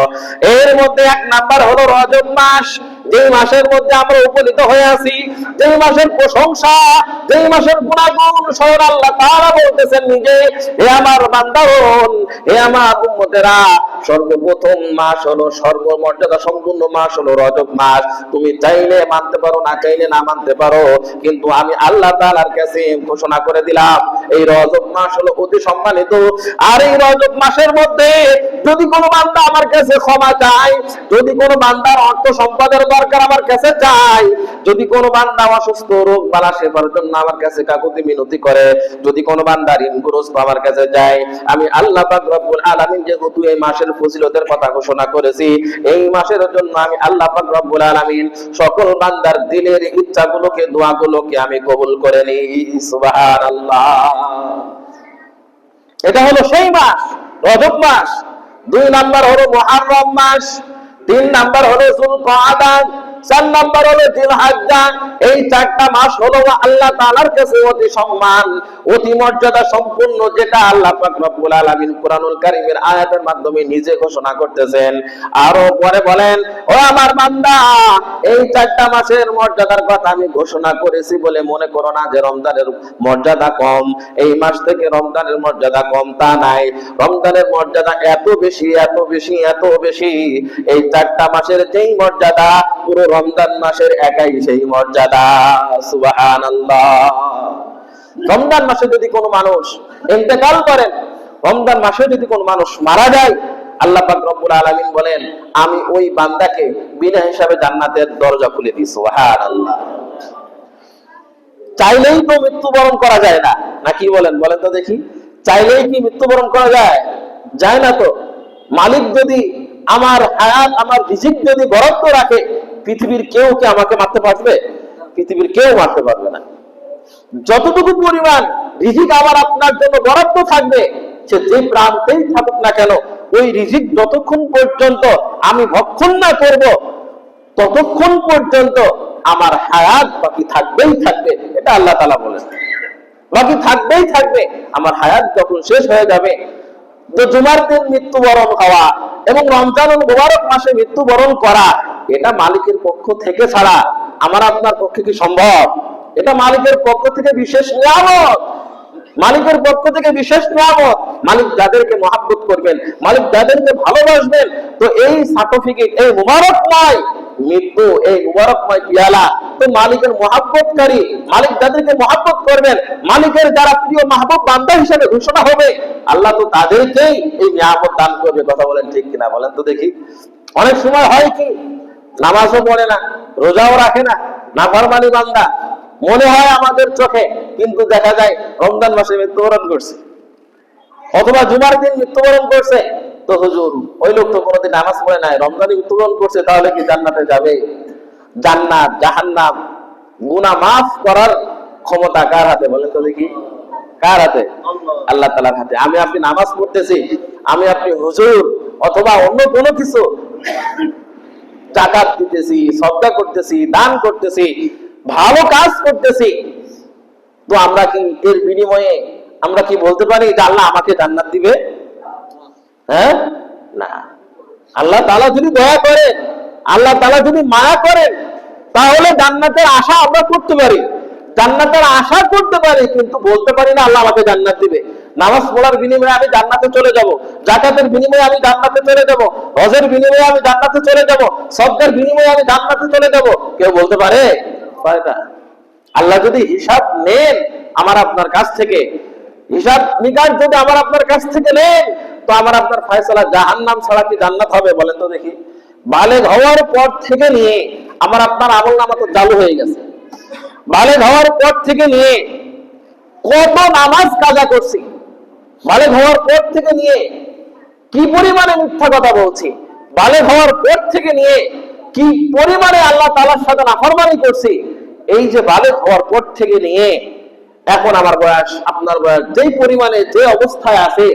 এর মধ্যে 1 নাম্বার হলো রজব মাস, যেই মাসের মধ্যে আমরা উপনীত হয়ে আছি, যেই মাসের প্রশংসা, যেই মাসের গুণাগুণ স্বয়ং আল্লাহ তাআলা বলতেছেন নিজে, হে আমার বান্দাগণ, হে আমার উম্মতেরা, সর্বপ্রথম মাস হলো, সর্বমর্যাদা সম্পূর্ণ মাস হলো রজব মাস। তুমি চাইলে মানতে পারো, না চাইলে না মানতে পারো, কিন্তু আমি আল্লাহ তাআলার কাছে ঘোষণা করে দিলাম এই রজব মাস হলো অতি সম্মানিত। আর এই রজব মাসের মধ্যে যদি কোনো বান্দা আমার কাছে ক্ষমা চায়, যদি কোনো বান্দার অর্থ সম্পদের দরকার আমার কাছে চায়, যদি কোনো বান্দা অসুস্থ, রোগ বালা সেবার জন্য আমার কাছে কাকুতি মিনতি করে, যদি কোনো বান্দা ঋণগ্রস্ত আমার কাছে যায়, আমি আল্লাহ পাক রব্বুল আলামিন যেহেতু এই মাসের ফজিলতের কথা ঘোষণা করেছি, এই মাসের জন্য আমি আল্লাহ পাক রব্বুল আলামিন সকল বান্দার দিলের ইচ্ছাগুলোকে, দোয়াগুলোকে আমি কবুল করে নিই। সুবহানাল্লাহ। এটা হলো সেই মাস, রজব মাস। 2 নাম্বার হলো মুহররম মাস, 3 নাম্বার হলো যুলকাদা, 4 নাম্বার হলো জিলহজ্জা। এই 4টা মাস হলো আল্লাহ তাআলার কাছে অতি সম্মান, অতি মর্যাদা সম্পূর্ণ, যেটা আল্লাহ পাক রব্বুল আলামিন কুরআনুল কারীমের আয়াতের মাধ্যমে নিজে ঘোষণা করতেছেন। আরো পরে বলেন, ও আমার বান্দা, এই 4টা মাসের মর্যাদার কথা আমি ঘোষণা করেছি বলে মনে করো না যে রমজানের মর্যাদা কম। এই মাস থেকে রমজানের মর্যাদা কম, তা নাই। রমজানের মর্যাদা এত বেশি, এত বেশি, এত বেশি। এই 4টা মাসের যেই মর্যাদা, পুরো রমজান মাসের একাই সেই মর্যাদা। সুবহানাল্লাহ। রমজান মাসে যদি কোনো মানুষ ইন্তেকাল করেন, রমজান মাসে যদি কোনো মানুষ মারা যায়, আল্লাহ পাক রব্বুল আলামিন বলেন, আমি ওই বান্দাকে বিনা হিসাবে জান্নাতের দরজা খুলে দিই। সুবহানাল্লাহ। চাইলেই তো মৃত্যুবরণ করা যায় না, নাকি বলেন? বলেন তো দেখি, চাইলেই কি মৃত্যুবরণ করা যায়? যায় না তো। মালিক যদি আমার হায়াত, আমার রিজিক যদি বরাদ্দ রাখে, পৃথিবীর কেউ কি আমাকে মারতে পারবে? পৃথিবীর কেউ মারতে পারবে না। যতটুকু পরিমাণ রিজিক আমার আপনার জন্য বরাদ্দ থাকবে, সে যে প্রান্তেই থাকুক না কেন, ওই রিজিক যতক্ষণ পর্যন্ত আমি ভক্ষণ না করব, ততক্ষণ পর্যন্ত আমার হায়াত বাকি থাকবেই থাকবে। এটা আল্লাহ তাআলা বলেন, বাকি থাকবেই থাকবে। আমার হায়াত যখন শেষ হয়ে যাবে, তো জুমার দিন মৃত্যুবরণ হওয়া এবং রমজানুল মুবারক মাসে মৃত্যুবরণ করা, এটা মালিকের পক্ষ থেকে ছাড়া আমার আপনার পক্ষে কি সম্ভব? এটা মালিকের পক্ষ থেকে বিশেষ নিয়ামত, মালিকের পক্ষ থেকে বিশেষ নিয়ামত। মালিক যাদেরকে মহব্বত করবেন, মালিক যাদেরকে ভালোবাসবেন, তো এই সার্টিফিকেট, এই মুবারকময় মৃত্যু, এই মুবারকময় পিয়ালা, তো মালিকের মহব্বতকারী, মালিক যাদেরকে মহব্বত করবেন, মালিকের যারা প্রিয় মাহবুব বান্দা হিসেবে ঘোষণা হবে, আল্লাহ তো তাদেরকেই এই নিয়ামত দান করবে। কথা বলেন ঠিক কিনা? বলেন তো দেখি। অনেক সময় হয় কি, নামাজও পড়ে না, রোজাও রাখে না, নাফরমানি বান্দা মনে হয় আমাদের চোখে, কিন্তু দেখা যায় রমজান মাসে মৃত্যুবরণ করছে, অথবা জুমার দিন মৃত্যুবরণ করছে, তো হুজুর ওই লোক তো কোনোদিন নামাজ পড়ে নাই, রমজানে মৃত্যুবরণ করছে, তাহলে কি জান্নাতে যাবে? জান্নাত, জাহান্নাম, গুনাহ মাফ করার ক্ষমতা কার হাতে? বলেন তো দেখি, কার হাতে? আল্লাহ তাআলার হাতে। আমি আপনি নামাজ পড়তেছি, আমি আপনি হুজুর অথবা অন্য কোনো কিছু যাকাত দিতেছি, সদকা করতেছি, দান করতেছি, ভালো কাজ করতেছি, তো আমরা কি এর বিনিময়ে আমরা কি বলতে পারি যে আল্লাহ আমাকে জান্নাত দিবে? হ্যাঁ, না। আল্লাহ তাআলা যদি দয়া করেন, আল্লাহ তাআলা যদি মায়া করেন, তাহলে জান্নাতের আশা আমরা করতে পারি, জান্নাতের আশা করতে পারি, কিন্তু বলতে পারি না আল্লাহ আমাকে জান্নাত দিবে। নামাজ পড়ার বিনিময়ে আমি জান্নাতে চলে যাব, যাকাতের বিনিময়ে আমি জান্নাতে চলে যাব, হজের বিনিময়ে আমি জান্নাতে চলে যাব, সদকার বিনিময়ে আমি জান্নাতে চলে যাব, কেউ বলতে পারে? পারে না। আল্লাহ যদি হিসাব নেন আমার আপনার কাছ থেকে, হিসাব নিকাশ যদি আমার আপনার কাছ থেকে নেন, তো আমার আপনার ফয়সালা জাহান্নাম ছাড়া কি জান্নাত হবে? বলেন তো দেখি। বালেগ হওয়ার পর থেকে নিয়ে আমার আপনার আমলনামা তো চালু হয়ে গেছে। বালেগ হওয়ার পর থেকে নিয়ে কত নামাজ কাজা করছি, বালেগ হওয়ার পর থেকে নিয়ে কি পরিমাণে মিথ্যা কথা বলছি, বালেগ হওয়ার পর থেকে নিয়ে কি পরিমাণে আল্লাহ তাআলার সাথে নাফরমানি করছি, এই যে বালেগ হওয়ার পর থেকে নিয়ে এখন আমার বয়স, আপনার বয়স যেই পরিমাণে, যে অবস্থায় আছে,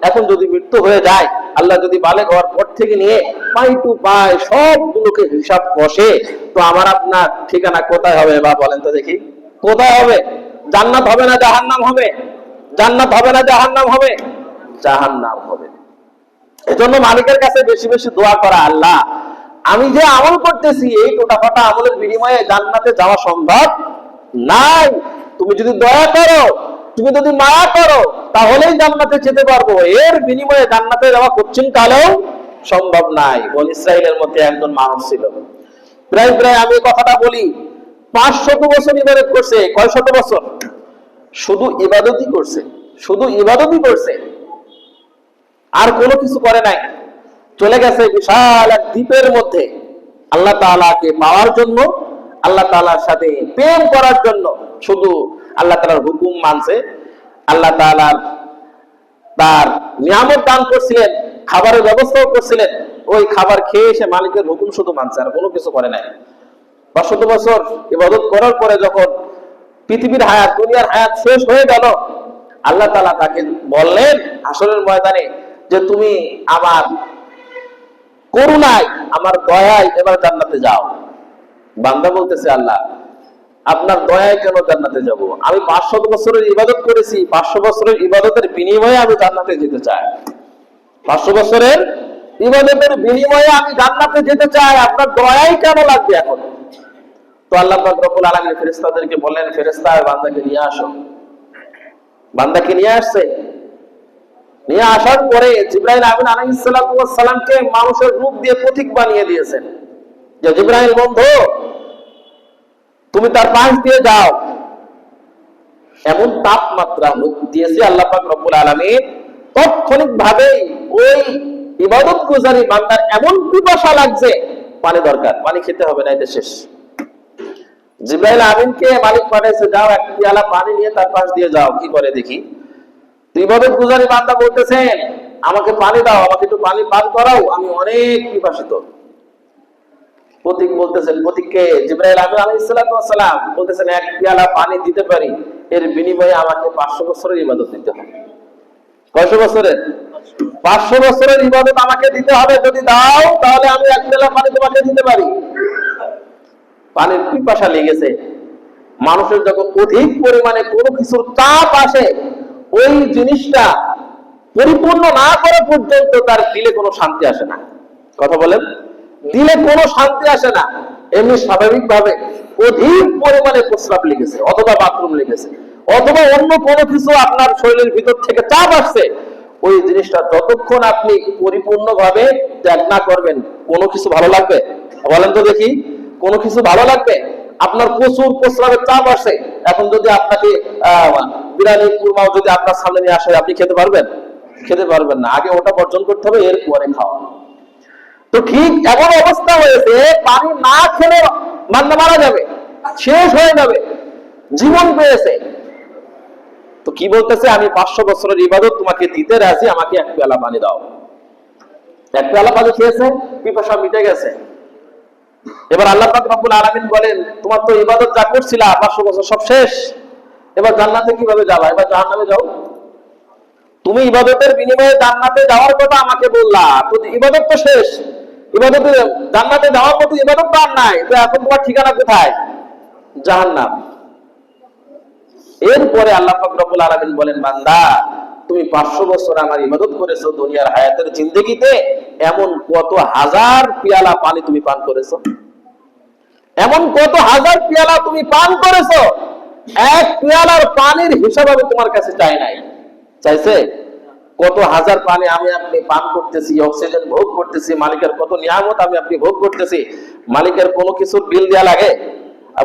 এখন যদি মৃত্যু হয়ে যায়, আল্লাহ যদি বালেগ হওয়ার পর থেকে নিয়ে পাই টু পাই সবগুলোকে হিসাব কষে, তো আমার আপনার ঠিকানা কোথায় হবে? বা বলেন তো দেখি, কোথায় হবে? জান্নাত হবে না জাহান্নাম হবে? জান্নাত হবে না জাহান্নাম হবে? জাহান্নাম হবে। এজন্য মালিকের কাছে বেশি বেশি দোয়া করা, আল্লাহ আমি যে আমল করতেছি, এই টোটাফাটা আমলের বিনিময়ে জান্নাতে যাওয়া সম্ভব নাই, তুমি যদি দয়া করো, তুমি যদি মায়া করো, তাহলেই জান্নাতে যেতে পারবো, এর বিনিময়ে জান্নাতে যাওয়া কোশ্চিন কালেও সম্ভব নাই। বনি ইসরাইলের মধ্যে একজন মানুষ ছিল, প্রায় প্রায় আমি কথাটা বলি, 500 বছর ইবাদত করছে। কয় শত বছর? শুধু ইবাদতই করছে, শুধু ইবাদতই করছে, আর কোনো কিছু করে নাই। চলে গেছে বিশাল এক দ্বীপের মধ্যে আল্লাহ তাআলাকে পাওয়ার জন্য, আল্লাহ তাআলার সাথে প্রেম করার জন্য শুধু আল্লাহ তাআলার হুকুম মানছে, আল্লাহ তাআলা তার নিয়ামত দান করছিলেন, খাবারের ব্যবস্থাও করছিলেন, ওই খাবার খেয়ে এসে মালিকের হুকুম শুধু মানছে, আর কোনো কিছু করে নাই। 500 বছর ইবাদত করার পরে যখন পৃথিবীর হায়াত, দুনিয়ার হায়াত শেষ হয়ে গেল, আল্লাহ তাআলা তাকে বললেন হাসরের ময়দানে যে তুমি আমার করুণায়, আমার দয়ায় এবার জান্নাতে যাও। বান্দা বলতেছে, আল্লাহ আপনার দয়ায় কেন জান্নাতে যাব? আমি 500 বছরের ইবাদত করেছি, 500 বছরের ইবাদতের বিনিময়ে আমি জান্নাতে যেতে চাই। 500 বছরের ইবাদতের বিনিময়ে আমি জান্নাতে যেতে চাই, আপনার দয়াই কেন লাগবে এখন? তো আল্লাহ পাক রব্বুল আলামিন ফেরেশতাদেরকে বললেন, ফেরেশতা বান্দাকে নিয়ে আসো। বান্দাকে নিয়ে আসছে। নিয়ে আসার পরে জিবরাইল আমিন আলাইহিস সালাতু ওয়াস সালামকে মানুষের রূপ দিয়ে প্রতীক বানিয়ে দিয়েছেন যে জিবরাইল বন্ধু, তুমি তার পাশ দিয়ে যাও। এমন তাপমাত্রা দিয়েছে আল্লাহ পাক রব্বুল আলামিন, তাৎক্ষণিক ভাবে ওই ইবাদত গুজারি বান্দার এমন পিপাসা লাগছে, পানি দরকার, পানি খেতে হবে, না এটা শেষ। জিবরাইল আমিনকে মালিক পাঠাইছে, যাও এক পেয়ালা পানি নিয়ে তার পাশ দিয়ে যাও। কি করে দেখি? ইবাদত গুজারি বান্দা বলতেছেন, আমাকে পানি দাও, আমাকে একটু পানি পান করাও, আমি অনেক পিপাসিত। প্রতীক বলতেছেন, প্রতীককে জিবরাইল আমিন আলাইহিস সালাতু ওয়াস সালাম বলতেছেন, এক পেয়ালা পানি দিতে পারি, এর বিনিময়ে আমাকে 500 বছরের ইবাদত দিতে হবে। কয়শো বছরের? 500 বছরের ইবাদত আমাকে দিতে হবে। যদি দাও তাহলে আমি এক পেয়ালা পানি তোমাকে দিতে পারি। পানির পিপাসা লেগেছে। মানুষের যখন অধিক পরিমাণে কোনো কিছুর চাপ আসে, ওই জিনিসটা পরিপূর্ণ না করা পর্যন্ত তার দিলে কোনো শান্তি আসে না। কথা বলেন, দিলে কোনো শান্তি আসে না। এমনি স্বাভাবিকভাবে অধিক পরিমাণে প্রস্রাব লেগেছে, অথবা বাথরুম লেগেছে, অথবা অন্য কোনো কিছু আপনার শরীরের ভিতর থেকে চাপ আসছে, ওই জিনিসটা যতক্ষণ আপনি পরিপূর্ণভাবে ত্যাগ না করবেন, কোনো কিছু ভালো লাগবে? বলেন তো দেখি, কোনো কিছু ভালো লাগবে? আপনার প্রচুর প্রস্রাবের চাপ আসে, এখন যদি আপনাকে বিরিয়ানি কুরমাও যদি আপনার সামনে নিয়ে আসে, আপনি খেতে পারবেন? খেতে পারবেন না। আগে ওটা বর্জন করতে হবে, এরপরে খাওয়া। তো ঠিক এমন অবস্থা হয়েছে, পানি না খেলে বান্দা মারা যাবে, শেষ হয়ে যাবে, জীবন পেয়েছে। তো কি বলতেছে, আমি 500 বছরের ইবাদত তোমাকে দিতে রাজি, আমাকে এক পেয়ালা পানি দাও। এক পেয়ালা পানি খেয়েছে, পিপাসা মিটে গেছে। এবার আল্লাহ পাক রব্বুল আলামিন বলেন, তোমার তো ইবাদত যা করছিলা 500 বছর সব শেষ, এবার জান্নাতে কিভাবে যাবা? এবার জাহান্নামে যাও। তুমি ইবাদতের বিনিময়ে জান্নাতে যাওয়ার কথা আমাকে বললা, তো ইবাদত তো শেষ, ইবাদতে জান্নাতে যাওয়ার মতো ইবাদত তো আর নাই, তো এখন তোমার ঠিকানা কোথায়? জাহান্নাম। এরপরে আল্লাহ পাক রব্বুল আলামিন বলেন, বান্দা তুমি 500 বছর আমার ইবাদত করেছো, দুনিয়ার হায়াতের জিন্দেগিতে এমন কত হাজার পেয়ালা পানি তুমি পান করেছো, এমন কত হাজার পেয়ালা তুমি পান করেছো, এক পেয়ালার পানির হিসাব আমি তোমার কাছে চাই নাই। চাইছে? কত হাজার পানি আমি আপনি পান করতেছি, অক্সিজেন ভোগ করতেছি, মালিকের কত নিয়ামত আমি আপনি ভোগ করতেছি, মালিকের কোনো কিছুর বিল দেয়া লাগে?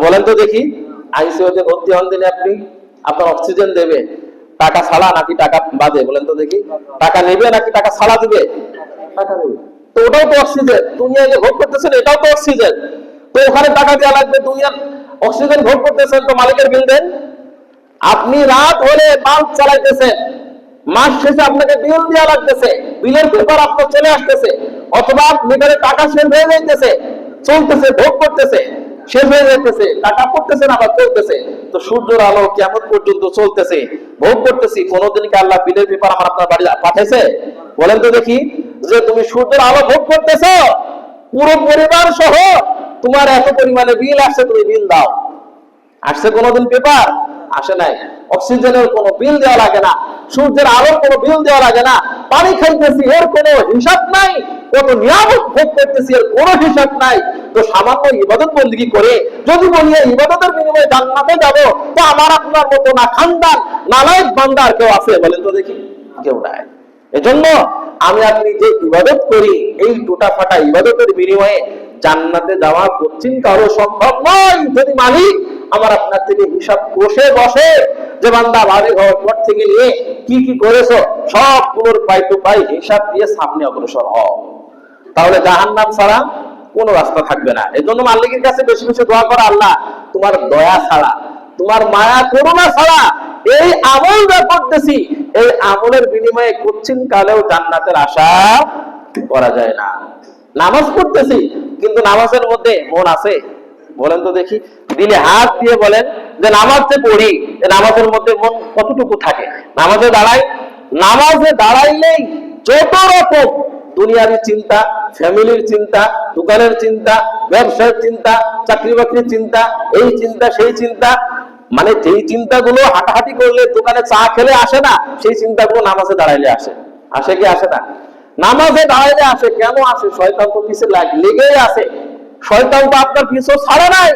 বলেন তো দেখি, আইসিইউতে ভর্তি হন দিনে আপনি, আপনার অক্সিজেন দেবে টাকা ছাড়া নাকি টাকা বাদে? বলেন তো দেখি, টাকা নেবে নাকি টাকা ছাড়া দিবে? টাকা নেবে। তো ওটাও তো অক্সিজেন, দুনিয়ায় যে ভোগ করতেছেন এটাও তো অক্সিজেন, তো ওখানে টাকা দেওয়া লাগবে। দুনিয়ার অক্সিজেন ভোগ করতেছেন, তো মালিকের বিল দেন। আপনি রাত হলে বাল্ব চালাইতেছেন, মাস শেষে আপনাকে বিল দেওয়া লাগতেছে, বিলের পেপার আপনার চলে আসতেছে, অথবা মিটারে টাকা শেষ হয়ে যাইতেছে, চলতেছে, ভোগ করতেছে, শেষ হয়ে যাইতেছে, টাকা পড়তেছে না, আবার চলতেছে। তো সূর্যের আলো কিয়ামত পর্যন্ত চলতেছে, ভোগ করতেছি। কোনদিন কি আল্লাহ বিলের পেপার আমার আপনার বাড়ি পাঠাইছে? বলেন তো দেখি, যে তুমি সূর্যের আলো ভোগ করতেছো, পুরো পরিবার সহ তোমার এত পরিমাণে বিল আসছে, তুমি বিল দাও। আসছে কোনদিন পেপার? আসে নাই। অক্সিজেনের কোনো বিল দেওয়া লাগে না, সূর্যের আলোর কোনো বিল দেওয়া লাগে না, পানি খাইতেছি এর কোনো হিসাব নাই, কত নিয়ামত ভোগ করতেছি এর কোনো হিসাব নাই। তো সামান্য ইবাদত বন্দেগী করে যদি বলি ইবাদতের বিনিময়ে জান্নাতে যাব, তো আমার আপনার মতো না খানদান নালায়েক বান্দা আর কেউ আছে? বলেন তো দেখি, কেউ নাই। এজন্য আমি আপনি যে ইবাদত করি, এই টুটা ফাটা ইবাদতের বিনিময়ে জান্নাতে যাওয়া কোশ্চিন কারো সম্ভব নয়, যদি মালিক আমার আপনার থেকে হিসাব বসে বসে যে বান্দা বাড়ি ঘর পর থেকে নিয়ে কি কি করেছো সব গুলোর পাই টু পাই হিসাব দিয়ে সামনে অগ্রসর হও। তাহলে জাহান্নাম ছাড়া কোনো রাস্তা থাকবে না। এই জন্য মালিকের কাছে বেশি বেশি দোয়া করা, আল্লাহ তোমার দয়া ছাড়া, তোমার মায়া করুণা ছাড়া এই আমল যা করতেছি, এই আমলের বিনিময়ে কুচ্ছিন কালেও জান্নাতের আশা করা যায় না। নামাজ পড়তেছি, কিন্তু নামাজের মধ্যে মন আছে? বলেন তো দেখি, দিলে হাত দিয়ে বলেন যে নামাজ যে পড়ি, নামাজের মধ্যে মন কতটুকু থাকে? নামাজে দাঁড়াইলেই যত রকম দুনিয়ার চিন্তা, ফ্যামিলির চিন্তা, দোকানের চিন্তা, ব্যবসার চিন্তা, চাকরি বাকরির চিন্তা, এই চিন্তা সেই চিন্তা, মানে যেই চিন্তাগুলো হাঁটাহাঁটি করলে দোকানে চা খেলে আসে না, সেই চিন্তাগুলো নামাজে দাঁড়াইলে আসে। আসে কি আসে না? নামাজে দাঁড়াইলে আসে। কেন আসে? শয়তান তো পিছে লেগেই আছে। শয়তান তো আপনার পিছু ছাড়ে নাই।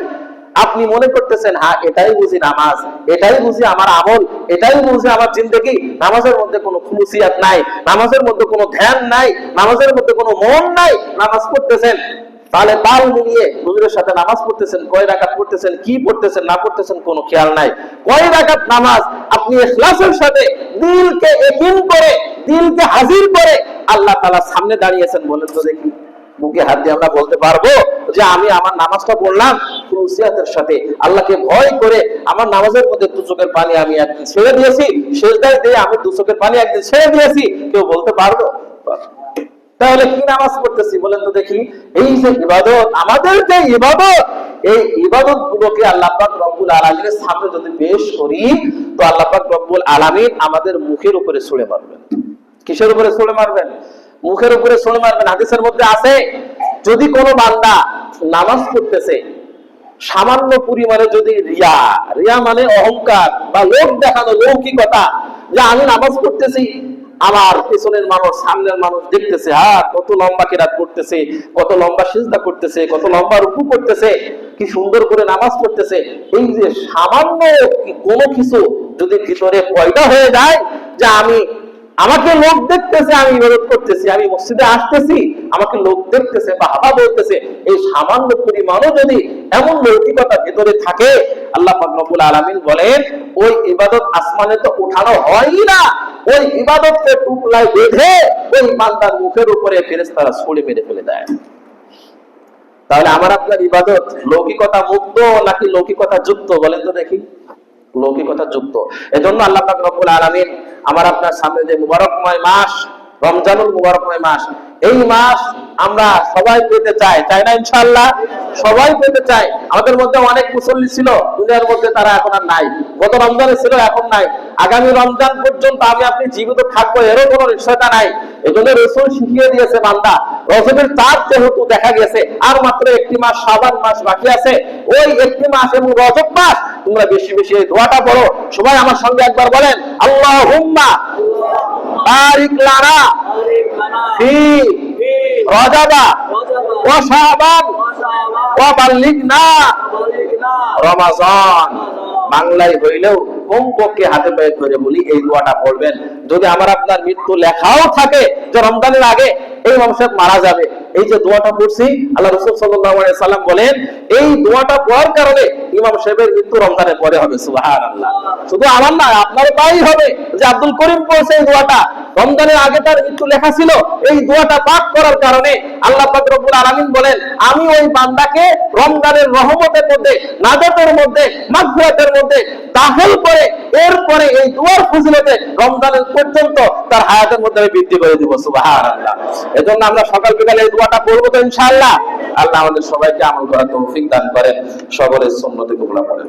আপনি মনে করতেছেন হ্যাঁ এটাই বুঝি নামাজ, এটাই বুঝি আমার আমল, এটাই বুঝি আমার জিন্দেগি। নামাজের মধ্যে কোনো খুলুসিয়াত নাই, নামাজের মধ্যে কোনো ধ্যান নাই, নামাজের মধ্যে কোনো মন নাই। নামাজ পড়তেছেন, তাহলে তাল মিলিয়ে হুজুরের সাথে নামাজ পড়তেছেন, কয় রাকাত পড়তেছেন, কি পড়তেছেন না পড়তেছেন কোনো খেয়াল নাই। কয় রাকাত নামাজ আপনি ইখলাসের সাথে দিলকে ইয়াকিন করে, দিলকে হাজির করে আল্লাহ তাআলার সামনে দাঁড়িয়েছেন, বলেন তো দেখি। মুখে হাত দিয়ে আমরা বলতে পারবো যে আমি আমার নামাজটা পড়লাম খুলুসিয়াতের সাথে, আল্লাহকে ভয় করে? আমার নামাজের মধ্যে দু চোখের পানি আমি একদিন ছেড়ে দিয়েছি, সেজদায় দিয়ে আমি দু চোখের পানি একদিন ছেড়ে দিয়েছি, কেউ বলতে পারবো? তাহলে কি নামাজ পড়তেছি বলেন তো দেখি? এই যে ইবাদত, আমাদের যে ইবাদত, এই ইবাদত গুলোকে আল্লাহ পাক রব্বুল আলামিনের সামনে যদি পেশ করি, তো আল্লাহ পাক রব্বুল আলামিন আমাদের মুখের উপরে ছুঁড়ে মারবেন। কিসের উপরে ছুঁড়ে মারবেন? মুখের উপরে ছুঁড়ে মারবেন। হাদিসের মধ্যে আছে, যদি কোনো বান্দা নামাজ পড়তেছে, সামান্য পরিমাণে যদি রিয়া মানে অহংকার বা লোক দেখানো, লৌকিকতা, যে আমি নামাজ পড়তেছি, আমার পেছনের মানুষ সামনের মানুষ দেখতেছে, কত লম্বা কিরাত করতেছে, কত লম্বা সিজদা করতেছে, কত লম্বা রুকু করতেছে, কি সুন্দর করে নামাজ পড়তেছে। এই যে সামান্য কোনো কিছু যদি ভিতরে পয়দা হয়ে যায় যে আমাকে লোক দেখতেছে, আমি ইবাদত করতেছি, আমি মসজিদে আসতেছি, আমাকে লোক দেখতেছে বা হাবা বলতেছে, এই সামান্য পরিমাণও যদি এমন লৌকিকতা ভিতরে থাকে, আল্লাহ পাক রব্বুল আলামিন বলেন ওই ইবাদত আসমানে তো উঠানো হয়ই না, ওই ইবাদতকে টুকরায় বেঁধে ওই বান্দার মুখের উপরে ফেরেশতারা ছুঁড়ে মেরে ফেলে দেয়। তাহলে আমার আপনার ইবাদত লৌকিকতা মুক্ত নাকি লৌকিকতা যুক্ত? বলেন তো দেখি। লৌকিকতা যুক্ত। এজন্য আল্লাহ পাক রব্বুল আলামিন আমার আপনার সামনে যে মুবারকময় মাস, রমজানুল মুবারকময় মাস, এই মাস আমরা সবাই পেতে চাই, তাই না? ইনশাআল্লাহ সবাই পেতে চাই। আমাদের মধ্যে অনেক মুসল্লি ছিল দুনিয়ার মধ্যে, তারা এখন আর নাই। গত রমজানে ছিল, এখন নাই। আগামী রমজান পর্যন্ত আমি আপনি জীবিত থাকবো এরও কোনো নিশ্চয়তা নাই। এজন্য রাসূল শিখিয়ে দিয়েছে, বান্দা রজবের চাঁদ যেহেতু দেখা গেছে, আর মাত্র একটি মাস শাবান মাস বাকি আছে, ওই একটি মাস এবং রজব মাস তোমরা বেশি বেশি এই দোয়াটা পড়ো। সবাই আমার সঙ্গে একবার বলেন, আল্লাহুম্মা বারিক লানা ফি রজবা ওয়া শাবান ওয়া বাল্লিগনা রমাজান। বাংলায় হইলেও কমপক্ষে হাতে পায়ে ধরে বলি এই দোয়াটা পড়বেন। যদি আমার আপনার মৃত্যু লেখাও থাকে যে রমজানের আগে এই মানুষের মারা যাবে, এই যে দোয়াটা পড়ছি, আল্লাহ রাসূল সাল্লাল্লাহু আলাইহি সাল্লাম বলেন এই দোয়াটা পড়ার কারণে ইমাম সাহেবের মৃত্যু রমজানের পরে হবে। সুবহানাল্লাহ। শুধু আমার না, আপনার তাই হবে যে আব্দুল করিম পড়ছে এই দোয়াটা, রমজানের আগে তার মৃত্যু লেখা ছিল, এই দোয়াটা পাঠ করার কারণে আল্লাহ পাক রব্বুল আলামিন বলেন আমি ওই বান্দাকে রমজানের রহমতের মধ্যে, নাজাতের মধ্যে, মাগফিরাতের মধ্যে দাখিল করে এরপরে এই দুয়ার ফজিলতে রমজানের পর্যন্ত তার হায়াতের মধ্যে আমি বৃদ্ধি করে দিব। সুবহানাল্লাহ। এজন্য আমরা সকাল বিকালে এই দোয়াটা পড়বো তো ইনশাআল্লাহ। আল্লাহ আমাদের সবাইকে আমল করার তৌফিক দান করেন, সকলের সুন্নতে কবুল করেন।